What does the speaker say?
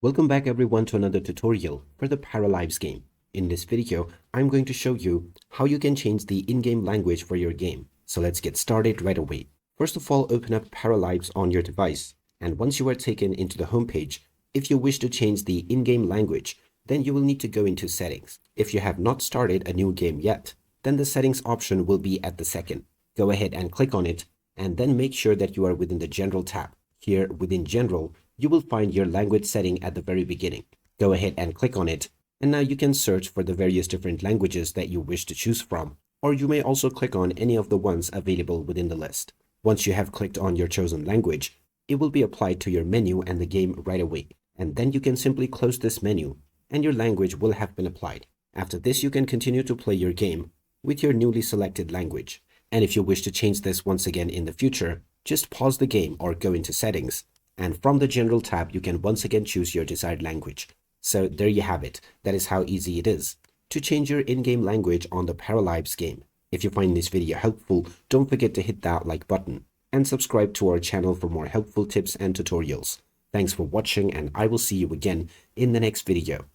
Welcome back everyone to another tutorial for the Paralives game. In this video, I'm going to show you how you can change the in-game language for your game. So let's get started right away. First of all, open up Paralives on your device. And once you are taken into the home page, if you wish to change the in-game language, then you will need to go into settings. If you have not started a new game yet, then the settings option will be at the second. Go ahead and click on it, and then make sure that you are within the General tab. Here within General, you will find your language setting at the very beginning. Go ahead and click on it, and now you can search for the various different languages that you wish to choose from, or you may also click on any of the ones available within the list. Once you have clicked on your chosen language, it will be applied to your menu and the game right away, and then you can simply close this menu and your language will have been applied. After this, you can continue to play your game with your newly selected language. And if you wish to change this once again in the future, just pause the game or go into settings, and from the General tab you can once again choose your desired language. So there you have it. That is how easy it is to change your in-game language on the Paralives game. If you find this video helpful, don't forget to hit that like button and subscribe to our channel for more helpful tips and tutorials. Thanks for watching, and I will see you again in the next video.